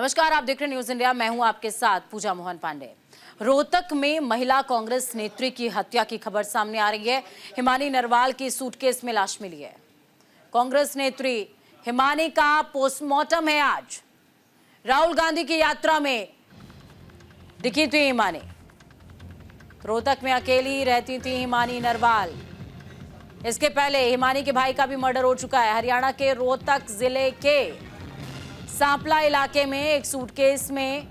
नमस्कार, आप देख रहे हैं न्यूज इंडिया। मैं हूं आपके साथ पूजा मोहन पांडे। रोहतक में महिला कांग्रेस नेत्री की हत्या की खबर सामने आ रही है। हिमानी नरवाल की सूटकेस में लाश मिली है। कांग्रेस नेत्री हिमानी का पोस्टमार्टम है आज। राहुल गांधी की यात्रा में दिखी थी हिमानी। रोहतक में अकेली रहती थी हिमानी नरवाल। इसके पहले हिमानी के भाई का भी मर्डर हो चुका है। हरियाणा के रोहतक जिले के सांपला इलाके में एक सूटकेस में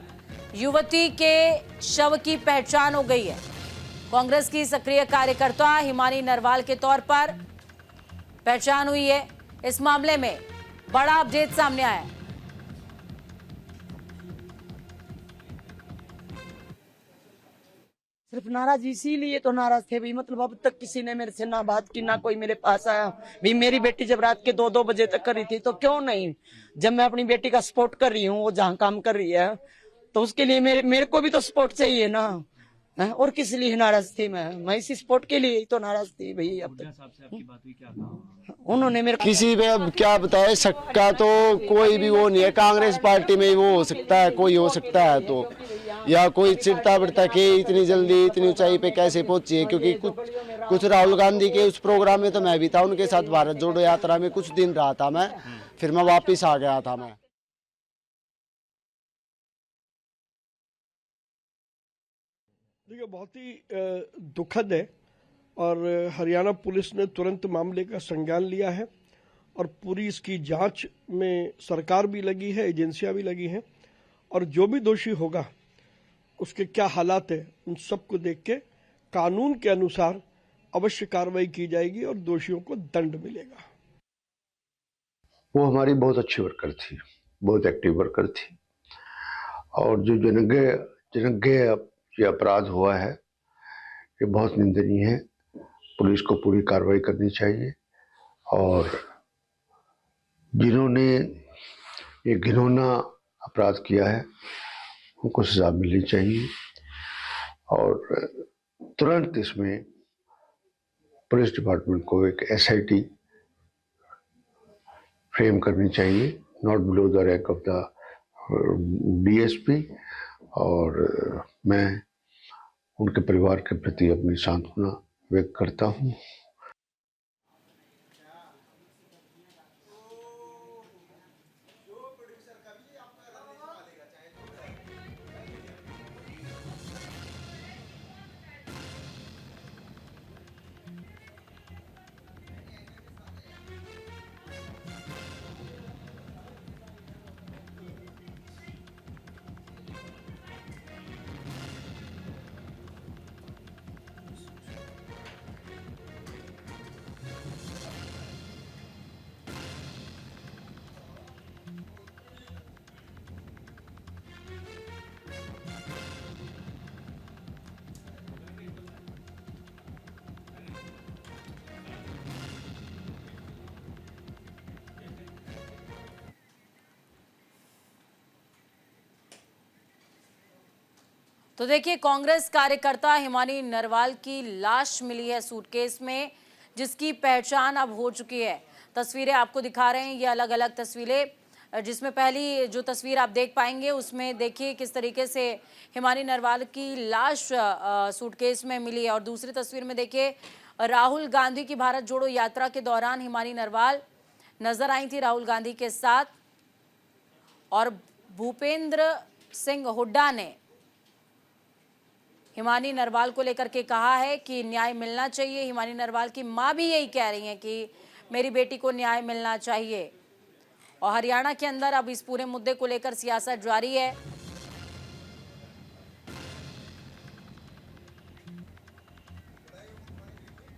युवती के शव की पहचान हो गई है। कांग्रेस की सक्रिय कार्यकर्ता हिमानी नरवाल के तौर पर पहचान हुई है। इस मामले में बड़ा अपडेट सामने आया है। सिर्फ नाराज इसीलिए तो नाराज थे भाई, मतलब अब तक किसी ने मेरे से ना बात की, ना कोई मेरे पास आया भाई। मेरी बेटी जब रात के 2-2 बजे तक कर रही थी तो क्यों नहीं, जब मैं अपनी बेटी का सपोर्ट कर रही हूँ, वो जहाँ काम कर रही है तो उसके लिए मेरे को भी तो सपोर्ट चाहिए ना। और किस लिए नाराज थी मैं इसी सपोर्ट के लिए ही तो नाराज थी भाई। अब तक साहब से आपकी बात हुई, क्या कहा उन्होंने मेरे किसी पे अब क्या बताए, सक्का तो कोई भी वो नहीं है। कांग्रेस पार्टी में वो हो सकता है, कोई हो सकता है तो, या कोई चिढ़ता बिड़ता कि इतनी जल्दी इतनी ऊंचाई पे कैसे पहुंची है। क्योंकि कुछ राहुल गांधी के उस प्रोग्राम में तो मैं भी था उनके साथ, भारत जोड़ो यात्रा में कुछ दिन रहा था मैं, फिर मैं वापिस आ गया था मैं। देखिए, बहुत ही दुखद है और हरियाणा पुलिस ने तुरंत मामले का संज्ञान लिया है और पूरी इसकी जांच में सरकार भी लगी है, एजेंसियां भी लगी हैं और जो भी दोषी होगा उसके क्या हालात है उन सबको देख के कानून के अनुसार अवश्य कार्रवाई की जाएगी और दोषियों को दंड मिलेगा। वो हमारी बहुत अच्छी वर्कर थी, बहुत एक्टिव वर्कर थी और जो जघन्य ये अपराध हुआ है ये बहुत निंदनीय है। पुलिस को पूरी कार्रवाई करनी चाहिए और जिन्होंने ये घिनौना अपराध किया है उनको सजा मिलनी चाहिए और तुरंत इसमें पुलिस डिपार्टमेंट को एक SIT फ्रेम करनी चाहिए, not below the rank of the DSP। और मैं उनके परिवार के प्रति अपनी सांत्वना व्यक्त करता हूँ। तो देखिए, कांग्रेस कार्यकर्ता हिमानी नरवाल की लाश मिली है सूटकेस में, जिसकी पहचान अब हो चुकी है। तस्वीरें आपको दिखा रहे हैं, ये अलग अलग तस्वीरें, जिसमें पहली जो तस्वीर आप देख पाएंगे उसमें देखिए किस तरीके से हिमानी नरवाल की लाश सूटकेस में मिली है। और दूसरी तस्वीर में देखिए राहुल गांधी की भारत जोड़ो यात्रा के दौरान हिमानी नरवाल नजर आई थी राहुल गांधी के साथ। और भूपेंद्र सिंह हुड्डा ने हिमानी नरवाल को लेकर के कहा है कि न्याय मिलना चाहिए। हिमानी नरवाल की मां भी यही कह रही हैं कि मेरी बेटी को न्याय मिलना चाहिए। और हरियाणा के अंदर अब इस पूरे मुद्दे को लेकर सियासत जारी है।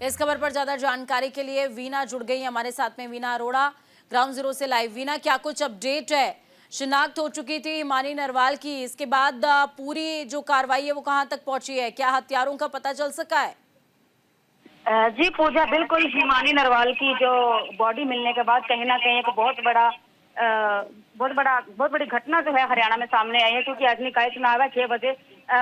इस खबर पर ज्यादा जानकारी के लिए वीना जुड़ गई हमारे साथ में। वीना अरोड़ा, ग्राउंड जीरो से लाइव। वीना, क्या कुछ अपडेट है? शिनाख्त हो चुकी थी हिमानी नरवाल की, इसके बाद पूरी जो कार्रवाई है वो कहां तक पहुंची है? क्या हत्यारों का पता चल सका है? जी पूजा, बिल्कुल हिमानी नरवाल की जो बॉडी मिलने के बाद कहीं ना कहीं एक बहुत बड़ी घटना जो है हरियाणा में सामने आई है, क्योंकि अग्निकाय चुनाव है 6 बजे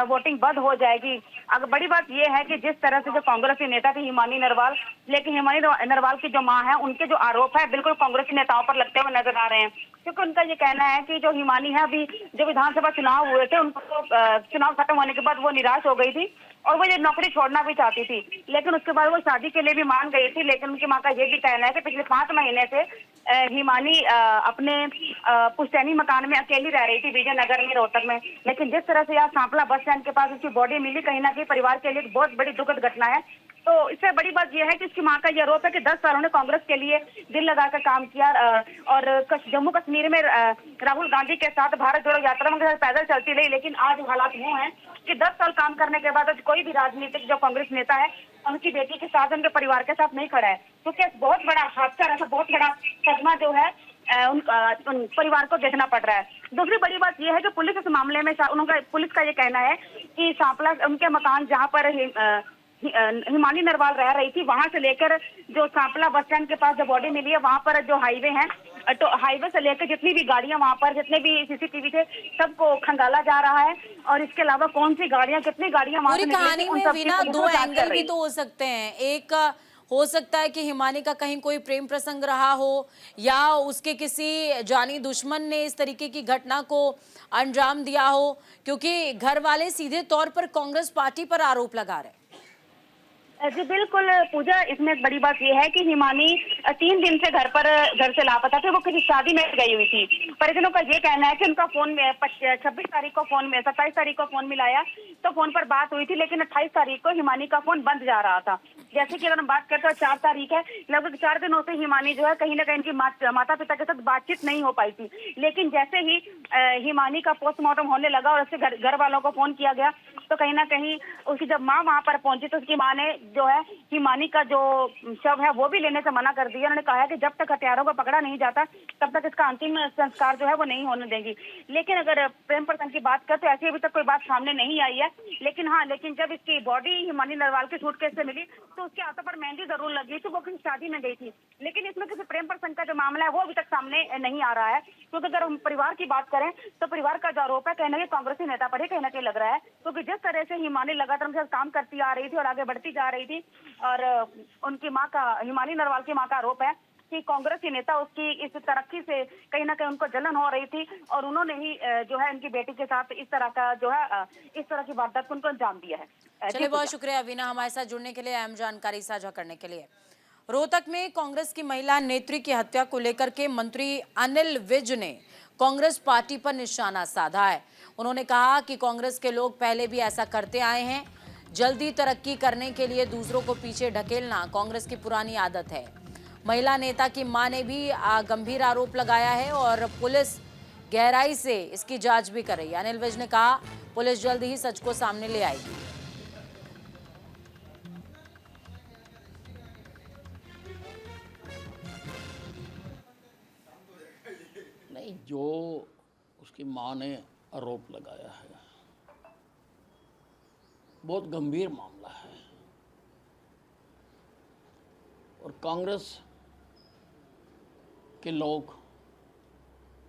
वोटिंग बंद हो जाएगी। अगर बड़ी बात यह है कि जिस तरह से जो कांग्रेस के नेता थे हिमानी नरवाल, लेकिन हिमानी नरवाल की जो मां है उनके जो आरोप है बिल्कुल कांग्रेसी नेताओं पर लगते हुए नजर आ रहे हैं, क्योंकि उनका ये कहना है कि जो हिमानी है अभी जो विधानसभा चुनाव हुए थे उनको चुनाव खत्म होने के बाद वो निराश हो गई थी और वो ये नौकरी छोड़ना भी चाहती थी, लेकिन उसके बाद वो शादी के लिए भी मान गई थी। लेकिन उनकी मां का ये भी कहना है कि पिछले 5 महीने से हिमानी अपने पुश्तैनी मकान में अकेली रह रही थी विजयनगर में, रोहतक में। लेकिन जिस तरह से यहाँ सांपला बस स्टैंड के पास उसकी बॉडी मिली, कहीं ना कहीं परिवार के लिए बहुत बड़ी दुखद घटना है। तो इससे बड़ी बात यह है कि उसकी मां का यह आरोप है कि 10 साल उन्होंने कांग्रेस के लिए दिल लगाकर काम किया और जम्मू कश्मीर में राहुल गांधी के साथ भारत जोड़ो यात्रा में पैदल चलती रही। लेकिन आज हालात वो हैं कि 10 साल काम करने के बाद आज कोई भी राजनीतिक जो कांग्रेस नेता है उनकी बेटी के साथ, उनके परिवार के साथ नहीं खड़ा है, क्योंकि बहुत बड़ा हादसा, ऐसा बहुत बड़ा सदमा जो है उन परिवार को देखना पड़ रहा है। दूसरी बड़ी बात यह है कि पुलिस इस मामले में पुलिस का ये कहना है कि सांपला उनके मकान जहाँ पर हिमानी नरवाल रह रही थी वहां से लेकर जो सांपला बस स्टैंड के पास जो बॉडी मिली है वहां पर जो हाईवे है, तो हाईवे से लेकर जितनी भी गाड़ियां वहां पर, जितने भी सीसीटीवी थे, सबको खंगाला जा रहा है। और इसके अलावा कौन सी गाड़ियां, कितनी गाड़ियां वहां से पूरी कहानी में वीना 2 एंगल भी तो हो सकते हैं। एक हो सकता है कि हिमानी का कहीं कोई प्रेम प्रसंग रहा हो या उसके किसी जानी दुश्मन ने इस तरीके की घटना को अंजाम दिया हो, क्योंकि घर वाले सीधे तौर पर कांग्रेस पार्टी पर आरोप लगा रहे हैं। जी बिल्कुल पूजा, इसमें बड़ी बात यह है कि हिमानी 3 दिन से घर से लापता थे। वो किसी शादी में गई हुई थी। परिजनों का ये कहना है कि उनका फोन में 26 तारीख को 27 तारीख को फोन मिलाया तो फोन पर बात हुई थी, लेकिन 28 तारीख को हिमानी का फोन बंद जा रहा था। जैसे कि अगर हम बात करते हैं 4 तारीख है, लगभग 4 दिनों से हिमानी जो है कहीं ना कहीं इनकी माता पिता के साथ बातचीत नहीं हो पाई थी। लेकिन जैसे ही हिमानी का पोस्टमार्टम होने लगा और उससे घर वालों को फोन किया गया तो कहीं ना कहीं उसकी जब माँ वहां पर पहुंची तो उसकी माँ ने जो है हिमानी का जो शव है वो भी लेने से मना कर दिया। उन्होंने कहा है कि जब तक हत्यारों को पकड़ा नहीं जाता तब तक इसका अंतिम संस्कार जो है वो नहीं होने देंगी। लेकिन अगर प्रेम प्रसंग की बात करें तो ऐसी अभी तक कोई बात सामने नहीं आई है। लेकिन जब इसकी बॉडी हिमानी नरवाल के सूटकेस से मिली तो उसके हाथों पर मेहंदी जरूर लगी थी, वो किसी शादी में गई थी। लेकिन इसमें किसी प्रेम प्रसंग का जो मामला है वो अभी तक सामने नहीं आ रहा है, क्योंकि अगर हम परिवार की बात करें तो परिवार का जो आरोप है कहीं ना कहीं कांग्रेसी नेता पर ही कहीं ना कहीं लग रहा है, क्योंकि जिस तरह से हिमानी लगातार उनके साथ काम करती आ रही थी और आगे बढ़ती जा रही थी और उनकी मां का, हिमानी नरवाल की मां का आरोप है कि कांग्रेस के नेता उसकी इस तरक्की से कहीं ना कहीं उनको जलन हो रही थी और उन्होंने ही जो है उनकी बेटी के साथ इस तरह का जो है इस तरह की वारदात को उनको अंजाम दिया है। चलिए, बहुत शुक्रिया वीना हमारे साथ जुड़ने के लिए, अहम जानकारी साझा करने के लिए। रोहतक में कांग्रेस की महिला नेत्री की हत्या को लेकर के मंत्री अनिल विज ने कांग्रेस पार्टी पर निशाना साधा है। उन्होंने कहा कि कांग्रेस के लोग पहले भी ऐसा करते आए हैं, जल्दी तरक्की करने के लिए दूसरों को पीछे ढकेलना कांग्रेस की पुरानी आदत है। महिला नेता की मां ने भी गंभीर आरोप लगाया है और पुलिस गहराई से इसकी जांच भी कर रही है। अनिल विज ने कहा पुलिस जल्द ही सच को सामने ले आएगी। नहीं, जो उसकी मां ने आरोप लगाया है बहुत गंभीर मामला है और कांग्रेस के लोग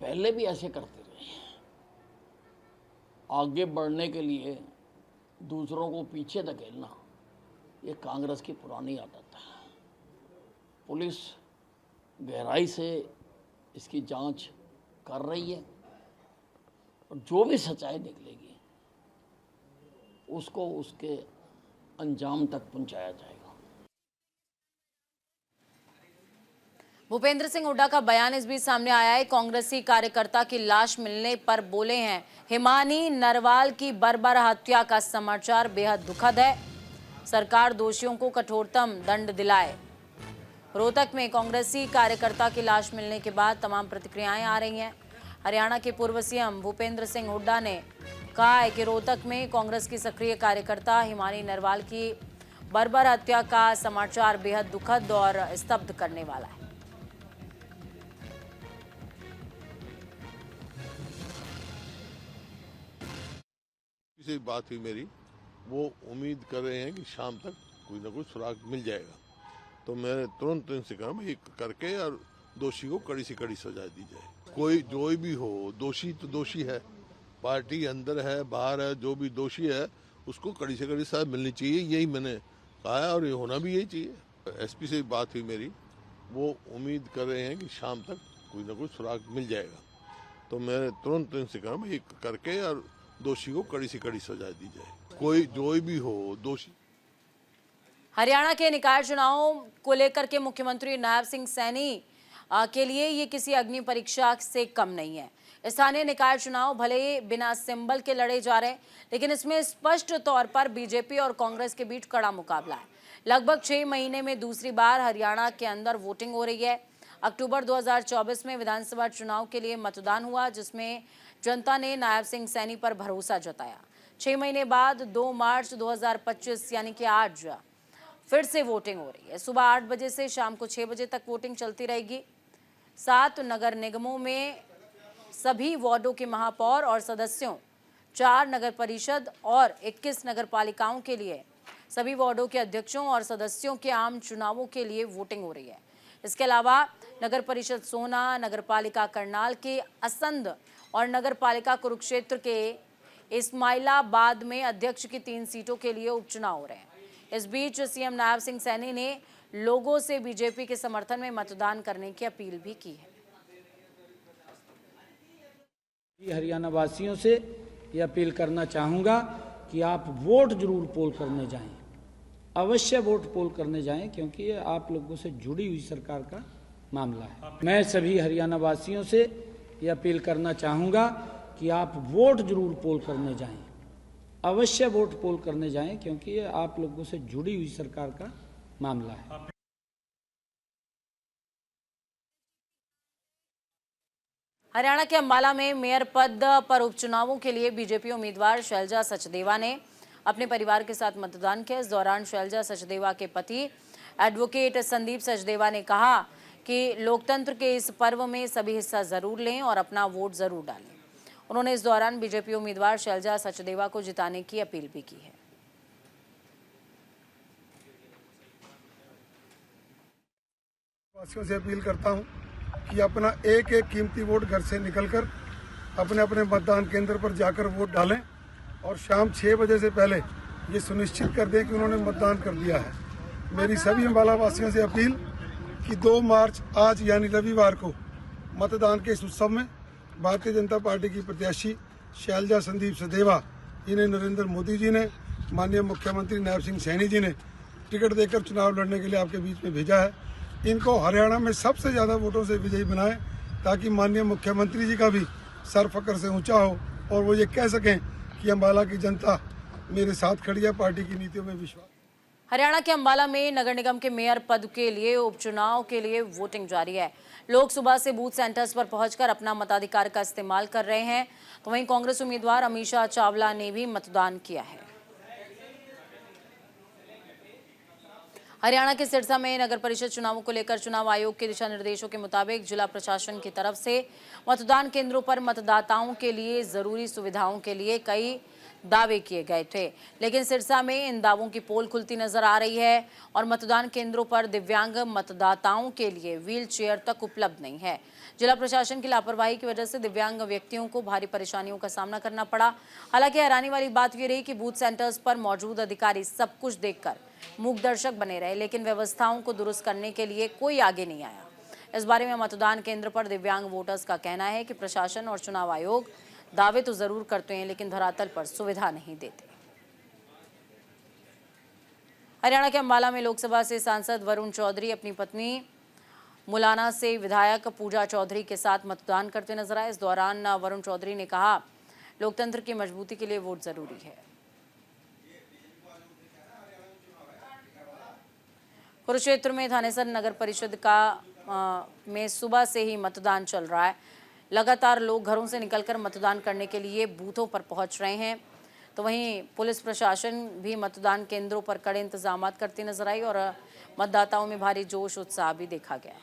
पहले भी ऐसे करते रहे हैं। आगे बढ़ने के लिए दूसरों को पीछे धकेलना ये कांग्रेस की पुरानी आदत है। पुलिस गहराई से इसकी जांच कर रही है और जो भी सच्चाई निकलेगी उसको उसके अंजाम तक पहुंचाया जाएगा। भूपेंद्र सिंह हुड्डा का बयान इस बीच सामने आया है। कांग्रेसी कार्यकर्ता की लाश मिलने पर बोले हैं, हिमानी नरवाल की बर्बर हत्या का समाचार बेहद दुखद है, सरकार दोषियों को कठोरतम दंड दिलाए। रोहतक में कांग्रेसी कार्यकर्ता की लाश मिलने के बाद तमाम प्रतिक्रियाएं आ रही हैं। हरियाणा के पूर्व सीएम भूपेंद्र सिंह हुड्डा ने कहा है कि रोहतक में कांग्रेस की सक्रिय कार्यकर्ता हिमानी नरवाल की बर्बर हत्या का समाचार बेहद दुखद और स्तब्ध करने वाला है। से बात हुई मेरी, वो उम्मीद कर रहे हैं कि शाम तक कोई ना कोई सुराग मिल जाएगा, तो मैंने तुरंत इनसे कहा मैं करके और दोषी को कड़ी से कड़ी सजा दी जाए। कोई जो भी हो, दोषी तो दोषी है, पार्टी अंदर है बाहर है, जो भी दोषी है उसको कड़ी से कड़ी सजा मिलनी चाहिए, यही मैंने कहा है और ये होना भी यही चाहिए। एसपी से बात हुई मेरी, वो उम्मीद कर रहे हैं कि शाम तक कोई ना कोई सुराग मिल जाएगा, तो मैंने तुरंत इनसे कहा भाई करके और दोषी को कड़ी से कड़ी सजा दी जाए, कोई जो भी हो दोषी। हरियाणा के निकाय चुनावों को लेकर के मुख्यमंत्री नायब सिंह सैनी के लिए ये किसी अग्नि परीक्षा से कम नहीं है। स्थानीय निकाय चुनाव भले ही बिना सिंबल के लड़े जा रहे हैं, लेकिन इसमें स्पष्ट तौर पर बीजेपी और कांग्रेस के बीच कड़ा मुकाबला है। लगभग 6 महीने में दूसरी बार हरियाणा के अंदर वोटिंग हो रही है। अक्टूबर 2024 में विधानसभा चुनाव के लिए मतदान हुआ, जिसमें जनता ने नायब सिंह सैनी पर भरोसा जताया। 6 महीने बाद 2 मार्च 2025 यानी कि आज फिर से वोटिंग हो रही है। सुबह 8 बजे से शाम को 6 बजे तक वोटिंग चलती रहेगी। 7 नगर निगमों में सभी वार्डों के महापौर और सदस्यों, 4 नगर परिषद और 21 नगर पालिकाओं के लिए सभी वार्डों के अध्यक्षों और सदस्यों के आम चुनावों के लिए वोटिंग हो रही है। इसके अलावा नगर परिषद सोना, नगर पालिका करनाल के असंध और नगर पालिका कुरुक्षेत्र के इस्माइलाबाद में अध्यक्ष की 3 सीटों के लिए उपचुनाव हो रहे हैं। इस बीच सीएम नायब सिंह सैनी ने लोगों से बीजेपी के समर्थन में मतदान करने की अपील भी की है। हरियाणा वासियों से ये अपील करना चाहूँगा कि आप वोट जरूर पोल करने जाएं, अवश्य वोट पोल करने जाएं, क्योंकि ये आप लोगों से जुड़ी हुई सरकार का मामला है। मैं सभी हरियाणा वासियों से ये अपील करना चाहूँगा कि आप वोट जरूर पोल करने जाएं, अवश्य वोट पोल करने जाएं, क्योंकि ये आप लोगों से जुड़ी हुई सरकार का मामला है। हरियाणा के अंबाला में मेयर पद पर उपचुनावों के लिए बीजेपी उम्मीदवार शैलजा सचदेवा ने अपने परिवार के साथ मतदान किया। इस दौरान शैलजा सचदेवा के पति एडवोकेट संदीप सचदेवा ने कहा कि लोकतंत्र के इस पर्व में सभी हिस्सा जरूर लें और अपना वोट जरूर डालें। उन्होंने इस दौरान बीजेपी उम्मीदवार शैलजा सचदेवा को जिताने की अपील भी की है। वासियों से अपील करता हूं कि अपना एक एक कीमती वोट घर से निकलकर अपने अपने मतदान केंद्र पर जाकर वोट डालें और शाम 6 बजे से पहले ये सुनिश्चित कर दें कि उन्होंने मतदान कर दिया है। मेरी सभी अम्बाला वासियों से अपील कि 2 मार्च आज यानी रविवार को मतदान के इस उत्सव में भारतीय जनता पार्टी की प्रत्याशी शैलजा संदीप सचदेवा, इन्हें नरेंद्र मोदी जी ने, माननीय मुख्यमंत्री नायब सिंह सैनी जी ने टिकट देकर चुनाव लड़ने के लिए आपके बीच में भेजा है। इनको हरियाणा में सबसे ज़्यादा वोटों से विजयी बनाएं, ताकि माननीय मुख्यमंत्री जी का भी सर फकर से ऊंचा हो और वो ये कह सकें कि अम्बाला की जनता मेरे साथ खड़ी है, पार्टी की नीतियों में विश्वास। हरियाणा के अंबाला में नगर निगम के मेयर पद के लिए उपचुनाव के लिए वोटिंग जारी है। लोग सुबह से बूथ सेंटर्स पर पहुंचकर अपना मताधिकार का इस्तेमाल कर रहे हैं, तो वहीं कांग्रेस उम्मीदवार अमीषा चावला ने भी मतदान किया है। हरियाणा के सिरसा में नगर परिषद चुनावों को लेकर चुनाव आयोग के दिशा निर्देशों के मुताबिक जिला प्रशासन की तरफ से मतदान केंद्रों पर मतदाताओं के लिए जरूरी सुविधाओं के लिए कई दावे किए गए थे, लेकिन सिरसा में इन दावों की पोल खुलती नजर आ रही है और मतदान केंद्रों पर दिव्यांग मतदाताओं के लिए व्हील चेयर तक उपलब्ध नहीं है। जिला प्रशासन की लापरवाही की वजह से दिव्यांग व्यक्तियों को भारी परेशानियों का सामना करना पड़ा। हालांकि हैरानी वाली बात यह रही कि बूथ सेंटर्स पर मौजूद अधिकारी सब कुछ देखकर मूक दर्शक बने रहे, लेकिन व्यवस्थाओं को दुरुस्त करने के लिए कोई आगे नहीं आया। इस बारे में मतदान केंद्र पर दिव्यांग वोटर्स का कहना है कि प्रशासन और चुनाव आयोग दावे तो जरूर करते हैं, लेकिन धरातल पर सुविधा नहीं देते। हरियाणा के अंबाला में लोकसभा से सांसद वरुण चौधरी अपनी पत्नी मुलाना से विधायक पूजा चौधरी के साथ मतदान करते नजर आए। इस दौरान वरुण चौधरी ने कहा, लोकतंत्र की मजबूती के लिए वोट जरूरी है। कुरुक्षेत्र में थानेसर नगर परिषद में सुबह से ही मतदान चल रहा है। लगातार लोग घरों से निकलकर मतदान करने के लिए बूथों पर पहुंच रहे हैं, तो वहीं पुलिस प्रशासन भी मतदान केंद्रों पर कड़े इंतजाम करती नजर आई और मतदाताओं में भारी जोश उत्साह भी देखा गया।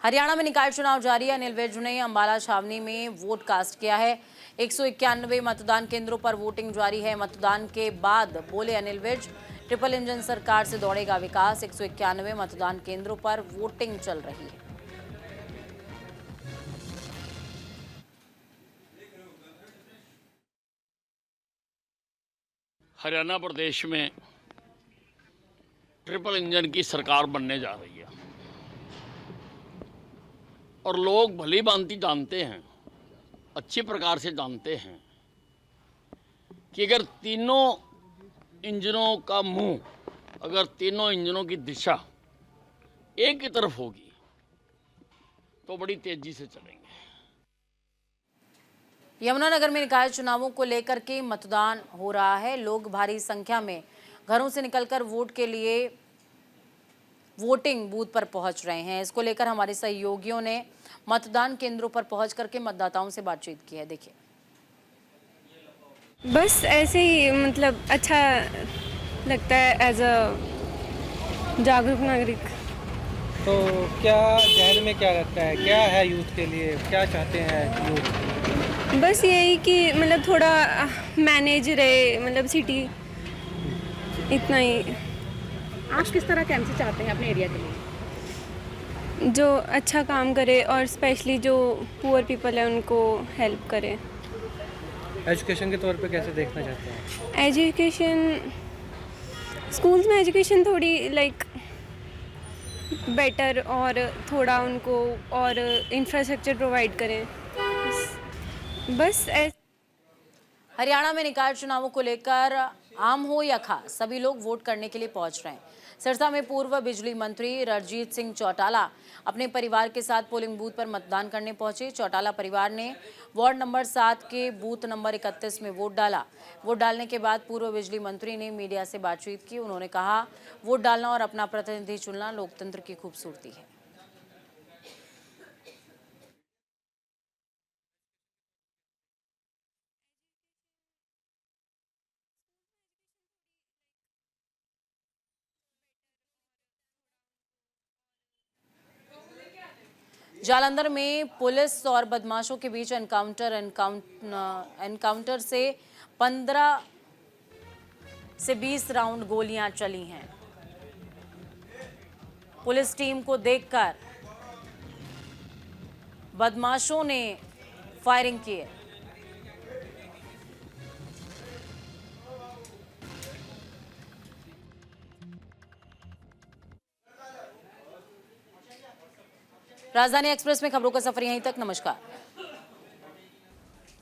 हरियाणा में निकाय चुनाव जारी है। अनिल विज ने अंबाला छावनी में वोट कास्ट किया है। 191 मतदान केंद्रों पर वोटिंग जारी है। मतदान के बाद बोले अनिल विज, ट्रिपल इंजन सरकार से दौड़ेगा विकास। 191 मतदान केंद्रों पर वोटिंग चल रही है। हरियाणा प्रदेश में ट्रिपल इंजन की सरकार बनने जा रही है और लोग भली भांति जानते हैं, अच्छी प्रकार से जानते हैं कि अगर तीनों इंजनों का मुंह, अगर तीनों इंजनों की दिशा एक ही तरफ होगी तो बड़ी तेजी से चलेंगे। यमुनानगर में निकाय चुनावों को लेकर के मतदान हो रहा है। लोग भारी संख्या में घरों से निकलकर वोट के लिए वोटिंग बूथ पर पहुंच रहे हैं। इसको लेकर हमारे सहयोगियों ने मतदान केंद्रों पर पहुंच करके मतदाताओं से बातचीत की है। देखिए। बस ऐसे ही मतलब अच्छा लगता है एज अ जागरूक नागरिक। तो क्या जहन में क्या लगता है, क्या है यूथ के लिए, क्या चाहते हैं यूथ? बस यही कि मतलब थोड़ा मैनेज रहे, मतलब सिटी, इतना ही। आप किस तरह का एमसी चाहते हैं अपने एरिया के लिए? जो अच्छा काम करे और स्पेशली जो पुअर पीपल है उनको हेल्प करे। एजुकेशन के तौर पे कैसे देखना चाहते हैं? एजुकेशन, स्कूल्स में एजुकेशन थोड़ी लाइक बेटर और थोड़ा उनको और इंफ्रास्ट्रक्चर प्रोवाइड करें। बस हरियाणा में निकाय चुनावों को लेकर आम हो या खास, सभी लोग वोट करने के लिए पहुंच रहे हैं। सिरसा में पूर्व बिजली मंत्री रणजीत सिंह चौटाला अपने परिवार के साथ पोलिंग बूथ पर मतदान करने पहुंचे। चौटाला परिवार ने वार्ड नंबर 7 के बूथ नंबर 31 में वोट डाला। वोट डालने के बाद पूर्व बिजली मंत्री ने मीडिया से बातचीत की। उन्होंने कहा, वोट डालना और अपना प्रतिनिधि चुनना लोकतंत्र की खूबसूरती है। जालंधर में पुलिस और बदमाशों के बीच एनकाउंटर से 15 से 20 राउंड गोलियां चली हैं। पुलिस टीम को देखकर बदमाशों ने फायरिंग की है। राजधानी एक्सप्रेस में खबरों का सफर यहीं तक। नमस्कार।